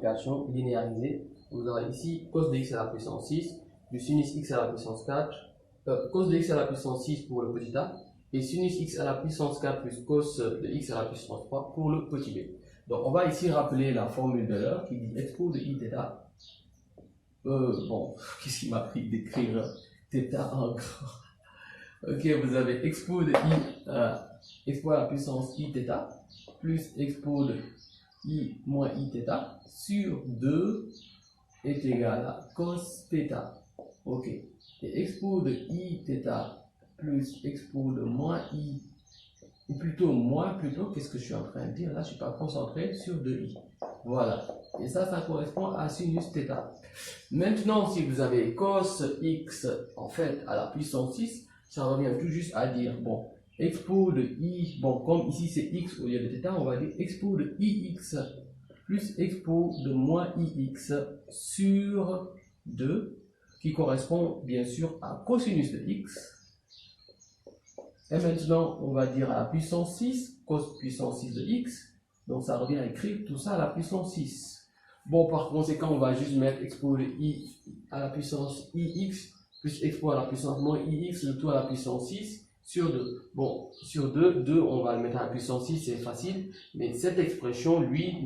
multiplication linéarisée. Vous aurez ici cos de x à la puissance 6 plus sinus x à la puissance 4, cos de x à la puissance 6 pour le petit a, et sinus x à la puissance 4 plus cos de x à la puissance 3 pour le petit b. Donc on va ici rappeler la formule de l'heure qui dit expo de i θ. Bon, qu'est-ce qui m'a pris d'écrire θ en grand? Ok, vous avez expo de expo à la puissance i θ plus expo de i moins i θ sur 2 est égal à cos θ. Ok, et expo de i θ plus expo de moins i, ou plutôt qu'est-ce que je suis en train de dire là, je ne suis pas concentré sur 2i. Voilà, et ça correspond à sinus θ. Maintenant, si vous avez cos x en fait à la puissance 6, ça revient tout juste à dire, bon, expo de i, bon, comme ici c'est x au lieu de θ, on va dire expo de ix plus expo de moins ix sur 2, qui correspond bien sûr à cosinus de x. Et maintenant, on va dire à la puissance 6, cos puissance 6 de x. Donc ça revient à écrire tout ça à la puissance 6. Bon, par conséquent, on va juste mettre expo de i à la puissance ix plus expo à la puissance moins ix, le tout à la puissance 6 sur 2. Bon, sur 2, on va le mettre à la puissance 6, c'est facile. Mais cette expression, lui,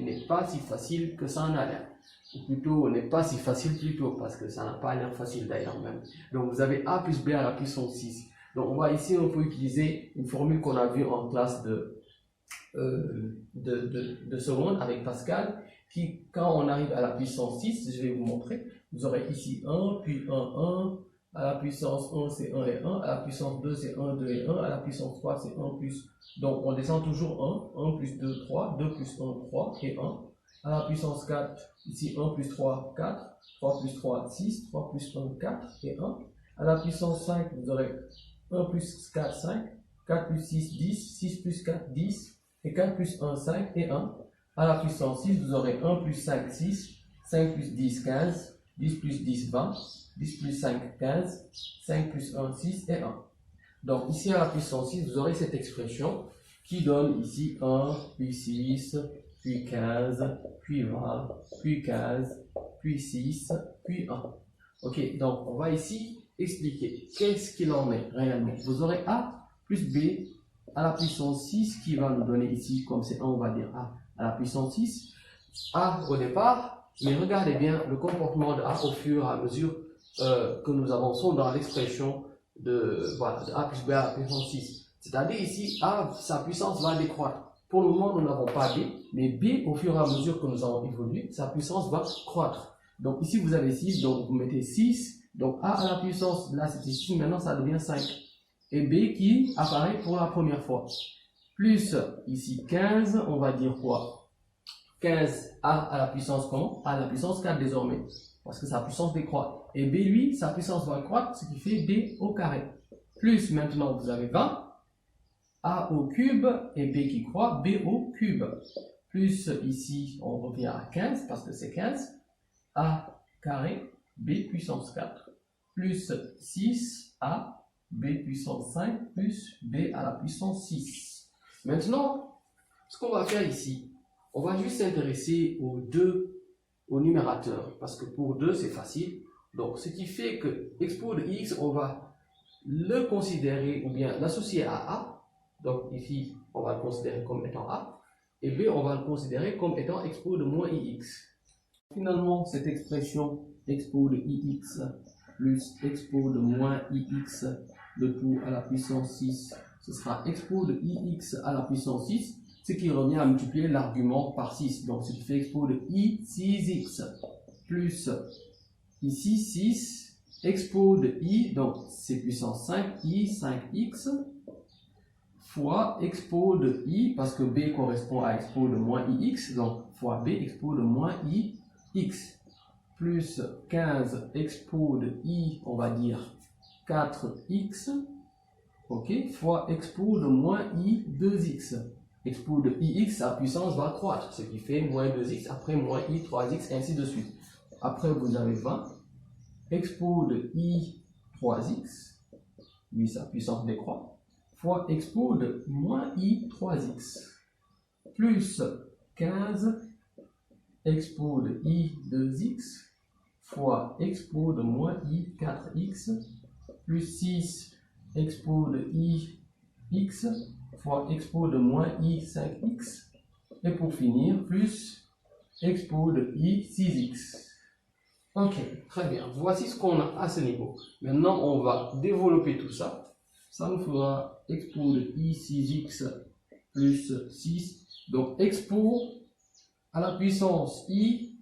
n'est pas si facile que ça en a l'air. Ou plutôt, n'est pas si facile plutôt, parce que ça n'a pas l'air facile d'ailleurs même. Donc vous avez a plus b à la puissance 6. Donc on va ici, on peut utiliser une formule qu'on a vue en classe de seconde avec Pascal, qui quand on arrive à la puissance 6, je vais vous montrer, vous aurez ici 1, puis 1, à la puissance 1 c'est 1 et 1, à la puissance 2 c'est 1, 2 et 1, à la puissance 3 c'est 1 plus, donc on descend toujours 1 plus 2, 3, 2 plus 1, 3 et 1, à la puissance 4, ici 1 plus 3, 4, 3 plus 3, 6, 3 plus 1, 4 et 1, à la puissance 5, vous aurez 1 plus 4, 5, 4 plus 6, 10, 6 plus 4, 10, et 4 plus 1, 5 et 1. À la puissance 6, vous aurez 1 plus 5, 6, 5 plus 10, 15, 10 plus 10, 20, 10 plus 5, 15, 5 plus 1, 6 et 1. Donc ici à la puissance 6, vous aurez cette expression qui donne ici 1, puis 6, puis 15, puis 20, puis 15, puis 6, puis 1. Ok, donc on va ici expliquer qu'est-ce qu'il en est réellement. Vous aurez A plus B à la puissance 6 qui va nous donner ici, comme c'est 1, on va dire A à la puissance 6. A au départ, mais regardez bien le comportement de A au fur et à mesure que nous avançons dans l'expression voilà, de A plus B à la puissance 6. C'est-à-dire ici, A, sa puissance va décroître. Pour le moment, nous n'avons pas B, mais B, au fur et à mesure que nous avons évolué, sa puissance va croître. Donc ici, vous avez 6, donc vous mettez 6. Donc A à la puissance, là c'était 6, maintenant ça devient 5. Et B qui apparaît pour la première fois. Plus ici 15, on va dire quoi? 15 A à la puissance comment? A à la puissance 4 désormais. Parce que sa puissance décroît. Et B lui, sa puissance va croître, ce qui fait B au carré. Plus maintenant vous avez 20. A au cube et B qui croît, B au cube. Plus ici, on revient à 15 parce que c'est 15. A carré, B puissance 4, plus 6A, B puissance 5, plus B à la puissance 6. Maintenant, ce qu'on va faire ici, on va juste s'intéresser aux deux, au numérateur, parce que pour 2, c'est facile. Donc, ce qui fait que expo de x, on va le considérer, ou bien l'associer à A. Donc, ici, on va le considérer comme étant A. Et B, on va le considérer comme étant expo de moins ix. Finalement, cette expression expo de ix plus expo de moins ix, le tout à la puissance 6, ce sera expo de ix à la puissance 6, ce qui revient à multiplier l'argument par 6. Donc, ce qui fait expo de i 6x plus ici 6, expo de i, donc c'est puissance 5, i 5x, fois expo de i, parce que b correspond à expo de moins ix, donc fois b expo de moins ix, plus 15 expo de i, on va dire 4x, ok, fois expo de moins i 2x. Expo de ix, sa puissance va croître, ce qui fait moins 2x, après moins i 3x, ainsi de suite. Après, vous avez 20, expo de i 3x, lui, sa puissance décroît, fois expo de moins i 3x, plus 15 expo de i 2x fois expo de moins i 4x plus 6 expo de i x fois expo de moins i 5x et pour finir plus expo de i 6x. Ok, très bien. Voici ce qu'on a à ce niveau. Maintenant, on va développer tout ça. Ça nous fera expo de i 6x plus 6. Donc, expo à la puissance i,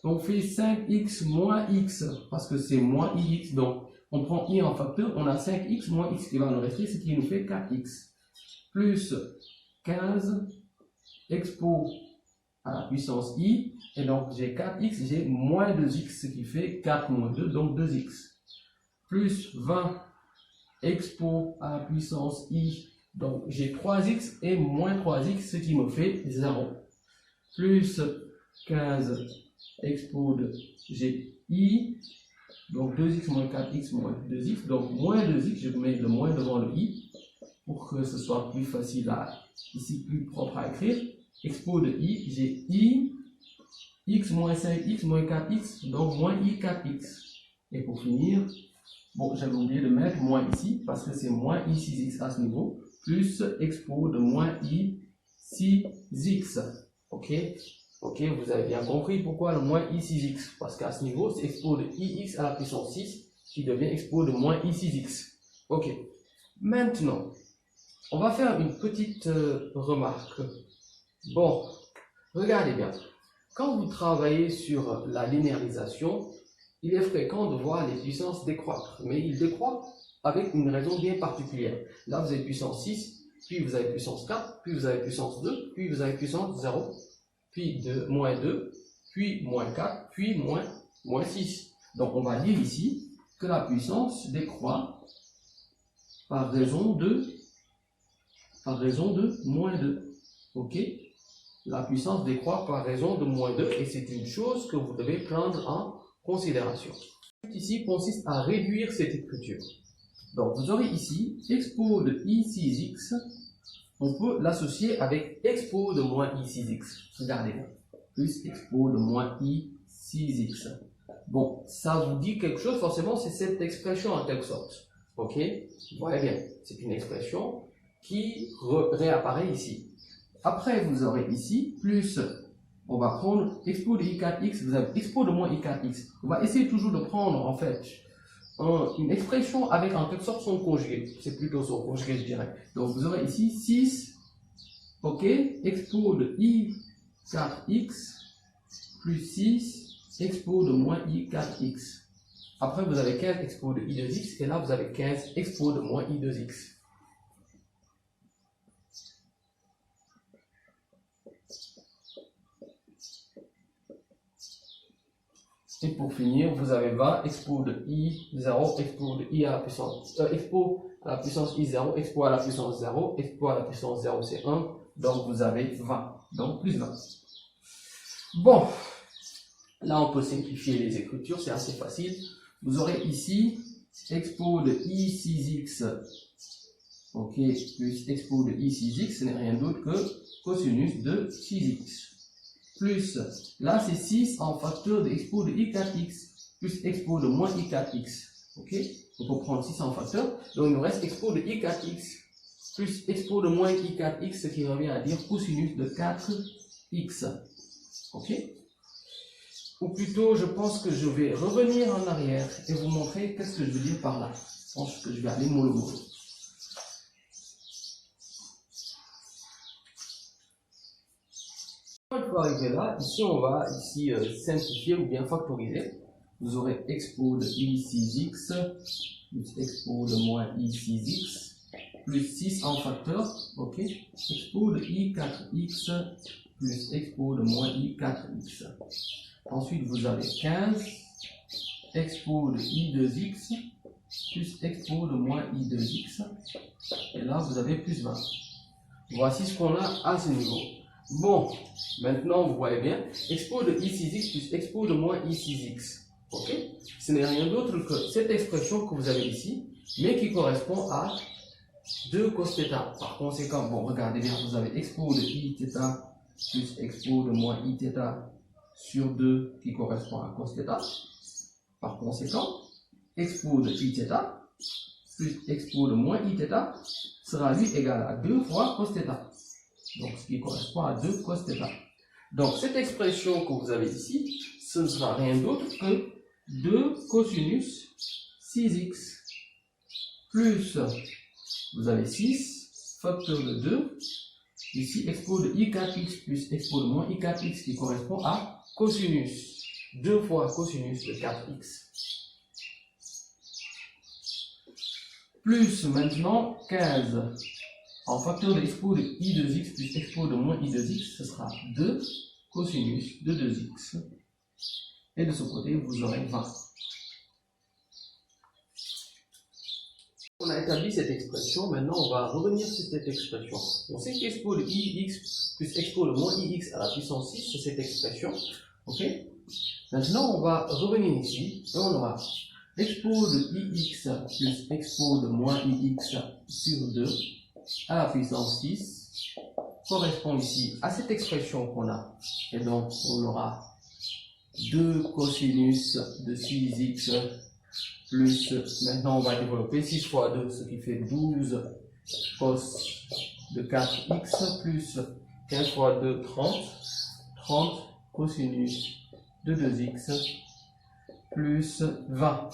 on fait 5x moins x, parce que c'est moins ix. Donc, on prend i en facteur, on a 5x moins x qui va nous rester, ce qui nous fait 4x. Plus 15 expo à la puissance i, et donc j'ai 4x, j'ai moins 2x, ce qui fait 4 moins 2, donc 2x. Plus 20 expo à la puissance i, donc j'ai 3x et moins 3x, ce qui me fait 0. Plus 15 expo de j'ai i, donc 2x moins 4x moins 2x, donc moins 2x, je mets le moins devant le i, pour que ce soit plus facile à, ici plus propre à écrire. Expo de i, j'ai i, x moins 5x moins 4x, donc moins i 4x. Et pour finir, bon, j'avais oublié de mettre moins ici, parce que c'est moins i 6x à ce niveau, plus expo de moins i 6x. Ok, ok, vous avez bien compris pourquoi le moins i 6x, parce qu'à ce niveau, c'est expo de ix à la puissance 6, qui devient expo de moins i 6x. Ok, maintenant, on va faire une petite remarque. Bon, regardez bien. Quand vous travaillez sur la linéarisation, il est fréquent de voir les puissances décroître, mais ils décroîtent avec une raison bien particulière. Là, vous avez puissance 6, puis vous avez puissance 4, puis vous avez puissance 2, puis vous avez puissance 0, puis moins 2, puis moins 4, puis moins 6. Donc, on va dire ici que la puissance décroît par raison de moins 2. Ok? La puissance décroît par raison de moins 2 et c'est une chose que vous devez prendre en considération. Ici consiste à réduire cette écriture. Donc vous aurez ici expo de i 6x, on peut l'associer avec expo de moins i 6x. Regardez là, plus expo de moins i 6x. Bon, ça vous dit quelque chose, forcément c'est cette expression en quelque sorte. Ok? Vous voyez bien, c'est une expression qui réapparaît ici. Après, vous aurez ici, plus, on va prendre expo de i4x, vous avez expo de moins i4x. On va essayer toujours de prendre, en fait, une expression avec, en quelque sorte, son conjugué. C'est plutôt son conjugué, je dirais. Donc, vous aurez ici 6, ok, expo de i4x, plus 6, expo de moins i4x. Après, vous avez 15 expo de i2x, et là, vous avez 15 expo de moins i2x. Et pour finir, vous avez 20 expo de i0, expo de i à la puissance, expo à la puissance i0, expo à la puissance 0, expo à la puissance 0 c'est 1, donc vous avez 20, donc plus 20. Bon, là on peut simplifier les écritures, c'est assez facile. Vous aurez ici expo de i6x, ok, plus expo de i6x, ce n'est rien d'autre que cosinus de 6x. Plus, là c'est 6 en facteur de expo de i4x, plus expo de moins i4x. Ok? On peut prendre 6 en facteur. Donc il nous reste expo de i4x, plus expo de moins i4x, ce qui revient à dire cosinus de 4x. Ok? Ou plutôt, je pense que je vais revenir en arrière et vous montrer qu'est-ce que je veux dire par là. Je pense que je vais aller mollo mollo. Une fois arrivé là, ici on va simplifier ou bien factoriser. Vous aurez expo de i6x plus expo de moins i6x plus 6 en facteur, ok, expo de i4x plus expo de moins i4x. Ensuite vous avez 15 expo de i2x plus expo de moins i2x et là vous avez plus 20. Voici ce qu'on a à ce niveau. Bon, maintenant vous voyez bien, expo de i6x plus expo de moins i6x. Ok? Ce n'est rien d'autre que cette expression que vous avez ici, mais qui correspond à 2 cos θ. Par conséquent, bon, regardez bien, vous avez expo de i θ plus expo de moins i θ sur 2 qui correspond à cos θ. Par conséquent, expo de iθ plus expo de moins iθ sera lui égal à 2 fois cos θ. Donc, ce qui correspond à 2 cos θ. Donc, cette expression que vous avez ici, ce ne sera rien d'autre que 2 cosinus 6x plus, vous avez 6, facteur de 2, ici expo de i4x plus expo de moins i4x qui correspond à cosinus, 2 fois cosinus de 4x. Plus maintenant 15, en facteur de expo de i2x plus expo de moins i2x, ce sera 2 cosinus de 2x. Et de ce côté, vous aurez 20. On a établi cette expression, maintenant on va revenir sur cette expression. On sait qu'expo de ix plus expo de moins ix à la puissance 6, c'est cette expression. Ok? Maintenant on va revenir ici, et on aura expo de ix plus expo de moins ix sur 2 à la puissance 6 correspond ici à cette expression qu'on a. Et donc on aura 2 cosinus de 6x plus, maintenant on va développer 6 fois 2, ce qui fait 12 cos de 4x plus 15 fois 2, 30, 30 cosinus de 2x plus 20.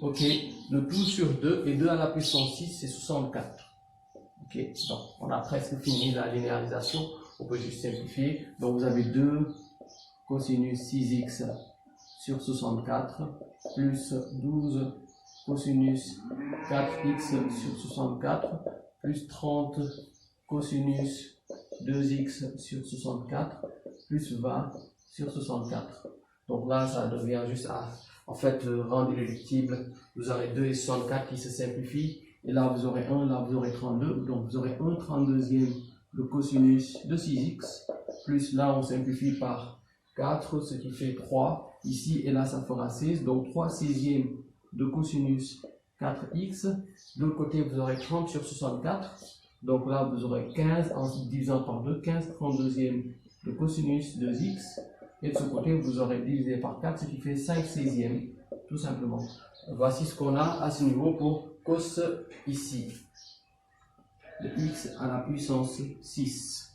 Ok, le tout sur 2 et 2 à la puissance 6 c'est 64. Ok, donc on a presque fini la linéarisation, on peut juste simplifier. Donc vous avez 2 cosinus 6x sur 64 plus 12 cosinus 4x sur 64 plus 30 cosinus 2x sur 64 plus 20 sur 64. Donc là, ça devient juste à, en fait, rendre irréductible. Vous aurez 2 et 64 qui se simplifient. Et là, vous aurez 1, là, vous aurez 32. Donc, vous aurez 1 32e de cosinus de 6x. Plus là, on simplifie par 4, ce qui fait 3. Ici et là, ça fera 16. Donc, 3 16e de cosinus 4x. De l'autre côté, vous aurez 30 sur 64. Donc là, vous aurez 15 en divisant par 2. 15 32e de cosinus 2x. Et de ce côté, vous aurez divisé par 4, ce qui fait 5 16e, tout simplement. Voici ce qu'on a à ce niveau pour cos ici. De x à la puissance 6.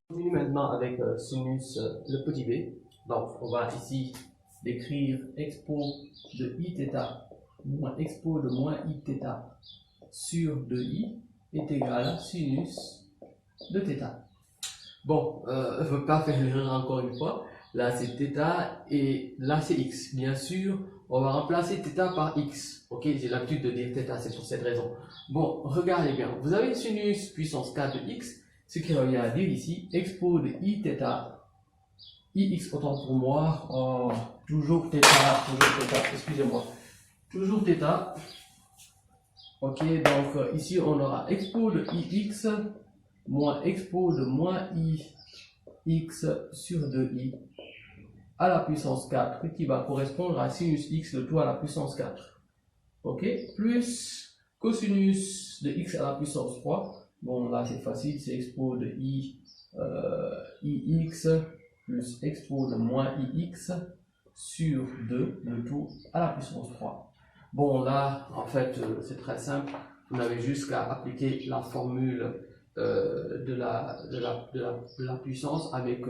On continue maintenant avec sinus le petit b. Donc, on va ici décrire expo de iθ moins expo de moins iθ sur 2i est égal à sinus de θ. Bon, je ne veux pas faire l'erreur encore une fois. Là, c'est θ et là, c'est x. Bien sûr, on va remplacer θ par x. Ok, j'ai l'habitude de dire θ, c'est pour cette raison. Bon, regardez bien. Vous avez sinus puissance 4 de x, ce qui revient à dire ici, expo de iθ, ix autant pour moi, toujours θ, excusez-moi. Toujours θ. Ok, donc ici on aura expo de ix moins expo de moins ix sur 2i à la puissance 4 qui va correspondre à sinus x le tout à la puissance 4. Ok, plus cosinus de x à la puissance 3. Bon, là c'est facile, c'est expo de ix plus expo de moins ix sur 2 le tout à la puissance 3. Bon, là, en fait, c'est très simple. Vous n'avez juste qu'à appliquer la formule de la puissance avec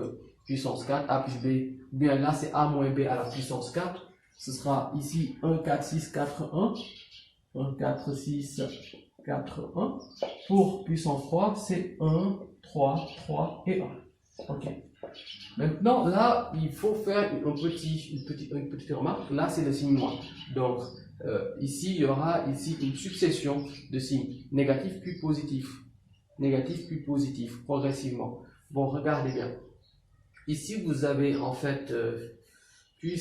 puissance 4, a plus b. Bien là, c'est a moins b à la puissance 4. Ce sera ici 1, 4, 6, 4, 1. 1, 4, 6, 4, 1. Pour puissance 3, c'est 1, 3, 3 et 1. Ok. Maintenant, là, il faut faire une petite remarque. Là, c'est le signe moins. Donc, ici, il y aura ici une succession de signes négatifs puis positifs. Négatifs puis positifs, progressivement. Bon, regardez bien. Ici, vous avez en fait une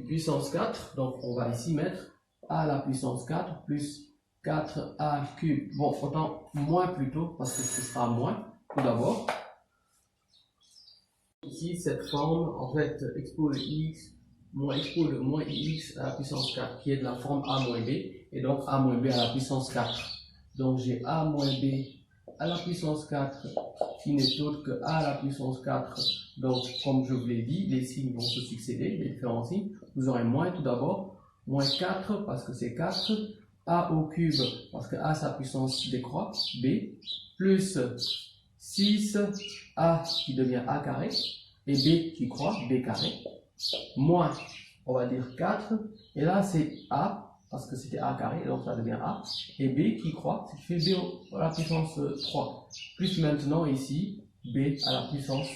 puissance 4. Donc, on va ici mettre a à la puissance 4 plus 4a cube. Bon, autant moins plutôt, parce que ce sera moins, tout d'abord. Ici, cette forme, en fait, expo de x moins expo de moins ix à la puissance 4, qui est de la forme a moins b, et donc a moins b à la puissance 4. Donc j'ai a moins b à la puissance 4 qui n'est autre que a à la puissance 4. Donc comme je vous l'ai dit, les signes vont se succéder, les différents signes. Vous aurez moins tout d'abord, moins 4 parce que c'est 4, a au cube parce que a sa puissance décroît, b, plus 6, a qui devient a carré, et b qui croît, b carré, moins, on va dire 4, et là c'est a, parce que c'était a carré, donc ça devient a, et b qui croît, ce qui fait b à la puissance 3, plus maintenant ici, b à la puissance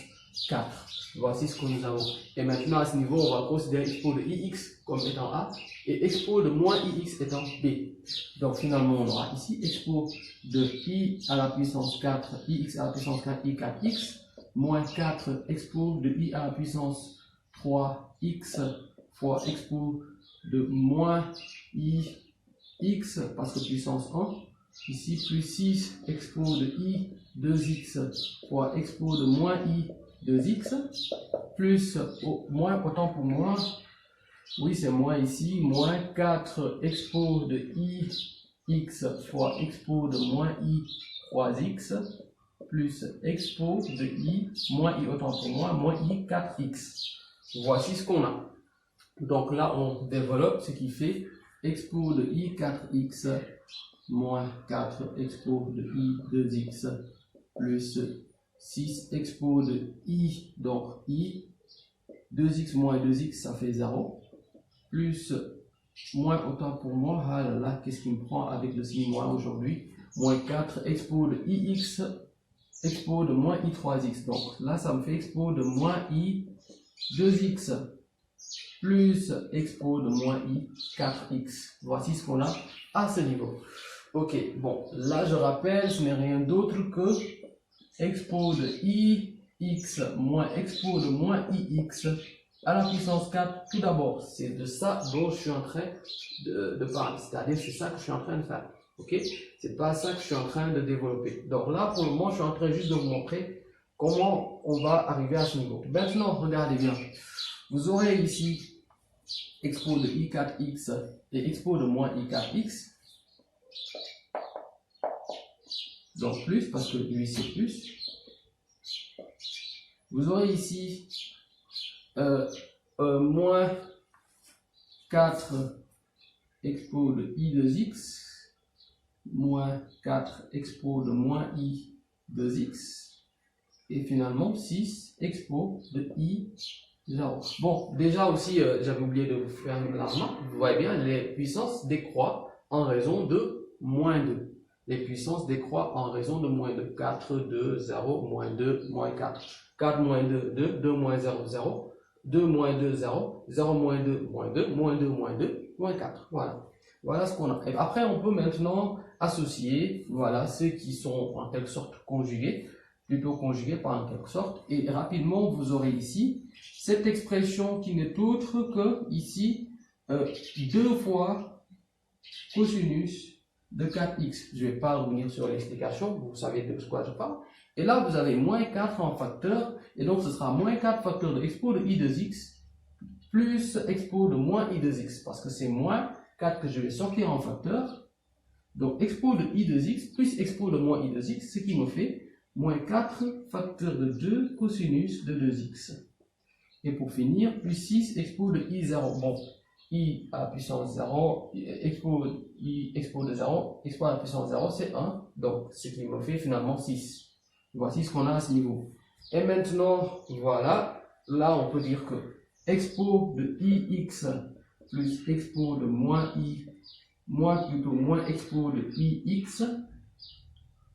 4. Voici ce que nous avons. Et maintenant à ce niveau, on va considérer expo de ix comme étant a, et expo de moins ix étant b. Donc finalement, on aura ici expo de i à la puissance 4, ix à la puissance 4, i4x, moins 4 expo de i à la puissance 3x fois expo de moins ix, parce que puissance 1, ici plus 6 expo de i 2x fois expo de moins i 2x, plus, moins autant pour moi, oui c'est moins ici, moins 4 expo de i x fois expo de moins i 3x, plus expo de i, moins i autant pour moi, moins i 4x. Voici ce qu'on a. Donc là, on développe ce qui fait expo de i 4x moins 4 expo de i 2x plus 6 expo de i, donc i, 2x moins 2x, ça fait 0, plus, moins autant pour moi, ah là là, qu'est-ce qui me prend avec le signe moins aujourd'hui, moins 4 expo de ix, expo de moins i 3x, donc là, ça me fait expo de moins i 2x, plus expo de moins i 4x. Voici ce qu'on a à ce niveau. Ok, bon, là je rappelle, ce n'est rien d'autre que expo de ix moins expo de moins ix à la puissance 4. Tout d'abord, c'est de ça dont je suis en train de parler, c'est-à-dire c'est ça que je suis en train de faire. Ok, c'est pas ça que je suis en train de développer. Donc là, pour le moment, je suis en train juste de vous montrer comment on va arriver à ce niveau. Maintenant, regardez bien. Vous aurez ici expo de i4x et expo de moins i4x. Donc plus, parce que lui c'est plus. Vous aurez ici moins 4 expo de i2x, moins 4 expo de moins i2x, et finalement 6 expo de i0. Bon, déjà aussi, j'avais oublié de vous faire la remarque, vous voyez bien, les puissances décroît en raison de moins 2. Les puissances décroît en raison de moins 2. 4, 2, 0, moins 2, moins 4. 4 moins 2, 2, 2 moins 0, 0. 2 moins 2, 0. 0 moins 2, moins 2. Moins 2, moins 2, moins 4. Voilà. Voilà ce qu'on a. Et après, on peut maintenant associer, voilà, ceux qui sont en quelque sorte conjugués, plutôt conjugués par en quelque sorte. Et rapidement, vous aurez ici cette expression qui n'est autre que, ici, 2 fois cosinus de 4x. Je ne vais pas revenir sur l'explication, vous savez de quoi je parle. Et là, vous avez moins 4 en facteur, et donc ce sera moins 4 facteur de expo de i2x plus expo de moins i2x, parce que c'est moins 4 que je vais sortir en facteur. Donc expo de i2x plus expo de moins i2x, ce qui me fait moins 4 facteur de 2 cosinus de 2x. Et pour finir, plus 6 expo de i0. Bon, i à la puissance 0, expo de 0, expo à la puissance 0, c'est 1. Donc, ce qui me fait finalement 6. Voici ce qu'on a à ce niveau. Et maintenant, voilà, là on peut dire que expo de ix plus expo de moins i, moins expo de ix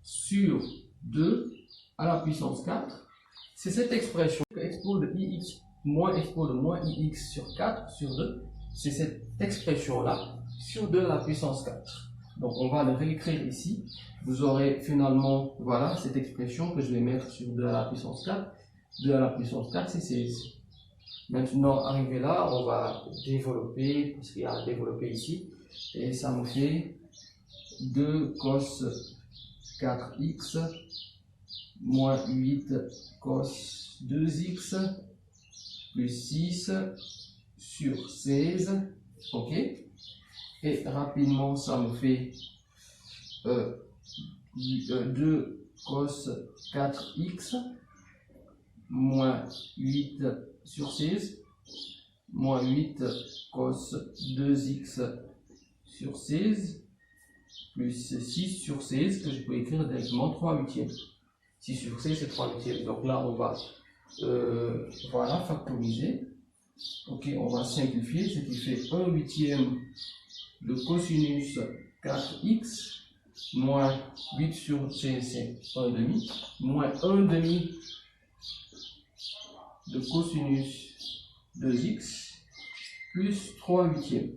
sur 2 à la puissance 4. C'est cette expression que expo de ix moins expo de moins ix sur 4 sur 2. C'est cette expression-là sur 2 à la puissance 4. Donc on va le réécrire ici. Vous aurez finalement, voilà, cette expression que je vais mettre sur 2 à la puissance 4. 2 à la puissance 4, c'est 16. Maintenant, arrivé là, on va développer, parce qu'il y a à développer ici. Et ça me fait 2 cos 4x moins 8 cos 2x plus 6 sur 16, ok, et rapidement ça me fait 2 cos 4x moins 8 sur 16 moins 8 cos 2x sur 16 plus 6 sur 16 que je peux écrire directement 3 huitièmes. 6 sur 16 c'est 3 huitièmes. Donc là on va voilà, factoriser. Ok, on va simplifier, ce qui fait 1 huitième de cosinus 4x moins 8 sur 16 c'est 1 demi moins 1 demi de cosinus 2x plus 3 huitièmes.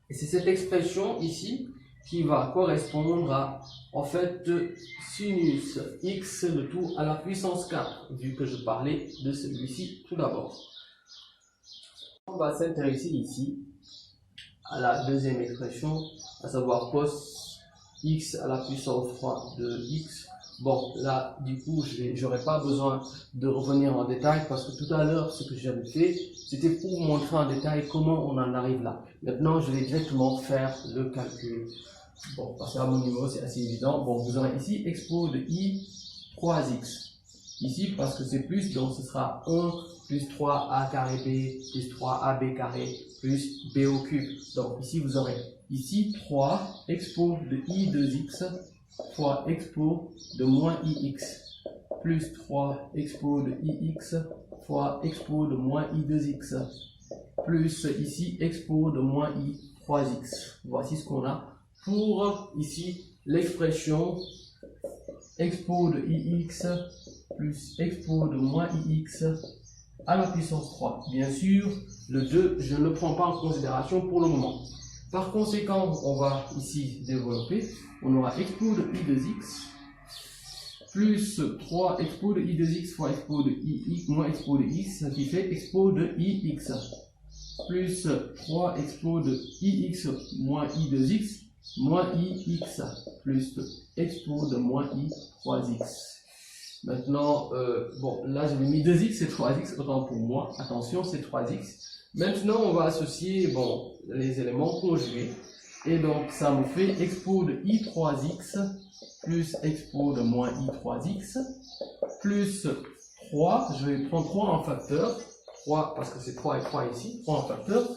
Et c'est cette expression ici qui va correspondre à, en fait, sinus x le tout à la puissance 4, vu que je parlais de celui-ci tout d'abord. On va s'intéresser ici à la deuxième expression, à savoir cos x à la puissance 3 de x. Bon, là, du coup, je n'aurai pas besoin de revenir en détail parce que tout à l'heure, ce que j'avais fait, c'était pour vous montrer en détail comment on en arrive là. Maintenant, je vais directement faire le calcul. Bon, parce qu'à mon niveau, c'est assez évident. Bon, vous aurez ici expo de i 3x. Ici, parce que c'est plus, donc ce sera 1 plus 3a carré b plus 3ab carré plus b au cube. Donc ici, vous aurez ici 3 expo de i 2x fois expo de moins ix plus 3 expo de ix fois expo de moins i2x plus ici expo de moins i 3x. Voici ce qu'on a pour ici l'expression expo de ix plus expo de moins ix à la puissance 3. Bien sûr, le 2, je ne le prends pas en considération pour le moment. Par conséquent, on va ici développer. On aura expo de i2x plus 3 expo de i2x fois expo de ix moins expo de x, ce qui fait expo de ix plus 3 expo de ix moins i2x moins ix plus expo de moins i 3x. Maintenant, bon, là j'avais mis 2x et 3x, autant pour moi. Attention, c'est 3x. Maintenant, on va associer bon, les éléments conjugués. Et donc, ça me fait expo de i3x plus expo de moins i3x plus 3. Je vais prendre 3 en facteur. 3 parce que c'est 3 et 3 ici. 3 en facteur.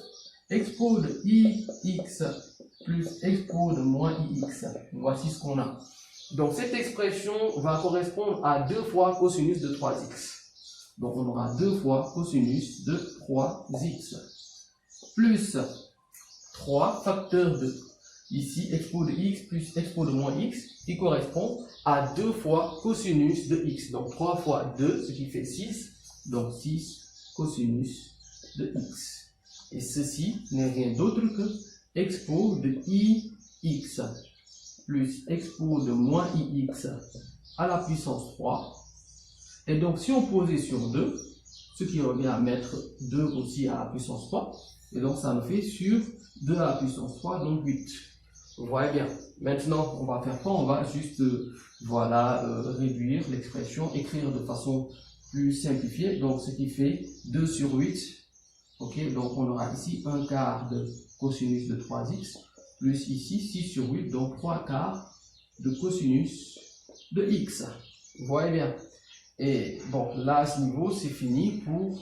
Expo de ix plus expo de moins ix. Voici ce qu'on a. Donc, cette expression va correspondre à 2 fois cosinus de 3x. Donc, on aura 2 fois cosinus de 3x plus 3 facteurs de ici expo de x plus expo de moins x qui correspond à 2 fois cosinus de x. Donc 3 fois 2, ce qui fait 6. Donc 6 cosinus de x. Et ceci n'est rien d'autre que expo de ix plus expo de moins ix à la puissance 3. Et donc si on posait sur 2, ce qui revient à mettre 2 aussi à la puissance 3, et donc ça nous fait sur 2 à la puissance 3, donc 8. Vous voyez bien. Maintenant, on va faire quoi? On va juste voilà, réduire l'expression, écrire de façon plus simplifiée. Donc ce qui fait 2 sur 8. Ok, donc on aura ici 1 quart de cosinus de 3x, plus ici 6 sur 8, donc 3 quarts de cosinus de x. Vous voyez bien. Et bon, là à ce niveau, c'est fini pour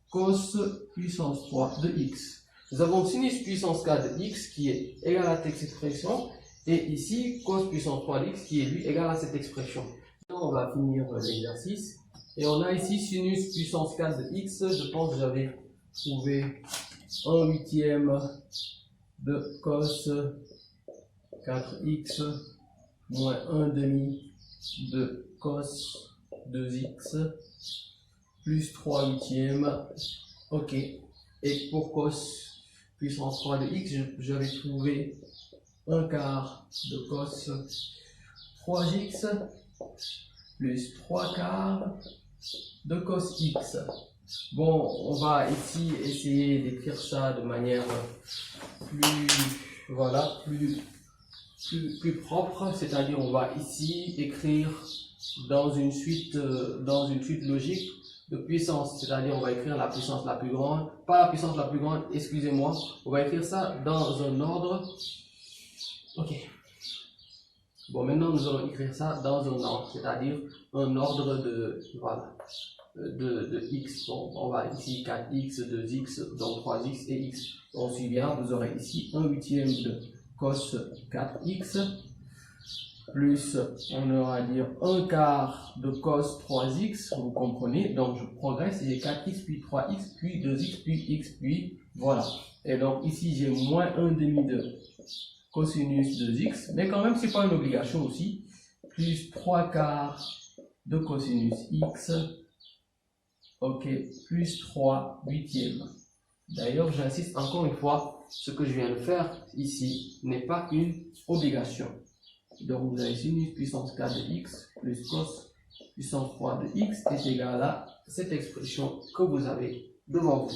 cos puissance 3 de x. Nous avons sinus puissance 4 de x qui est égal à cette expression, et ici cos puissance 3 de x qui est lui égal à cette expression. Maintenant, on va finir l'exercice. Et on a ici sinus puissance 4 de x. Je pense que j'avais trouvé 1 huitième de cos 4x moins 1 demi de cos 2x plus 3 huitièmes. Ok. Et pour cos puissance 3 de x, j'avais trouvé 1 quart de cos 3x plus 3 quarts de cos x. Bon, on va ici essayer d'écrire ça de manière plus, voilà, plus propre, c'est-à-dire on va ici écrire dans une suite logique de puissance, c'est-à-dire on va écrire la puissance la plus grande, pas la puissance la plus grande, excusez-moi, on va écrire ça dans un ordre, ok, Bon, maintenant nous allons écrire ça dans un ordre, c'est-à-dire un ordre de, voilà, de x. Bon, on va ici 4x, 2x, donc 3x et x. Ensuite, bien, vous aurez ici 1/8 de cos 4x, plus, on aura à dire 1/4 de cos 3x, vous comprenez, donc je progresse, j'ai 4x, puis 3x, puis 2x, puis x, puis voilà. Et donc ici, j'ai moins 1/2 de cosinus 2x, mais quand même, c'est pas une obligation aussi, plus 3/4 de cosinus x, ok, plus 3/8. D'ailleurs, j'insiste encore une fois, ce que je viens de faire ici n'est pas une obligation. Donc, vous avez sinus puissance 4 de x plus cos puissance 3 de x est égal à cette expression que vous avez devant vous.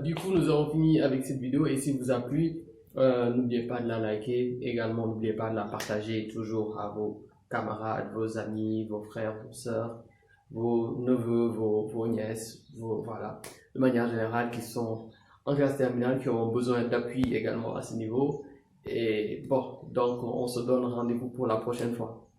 Du coup, nous avons fini avec cette vidéo et si vous a plu, n'oubliez pas de la liker. Également, n'oubliez pas de la partager toujours à vos camarades, vos amis, vos frères, vos sœurs, vos neveux, vos nièces, voilà, de manière générale qui sont en classe terminale, qui ont besoin d'appui également à ce niveau. Et bon, donc on se donne rendez-vous pour la prochaine fois.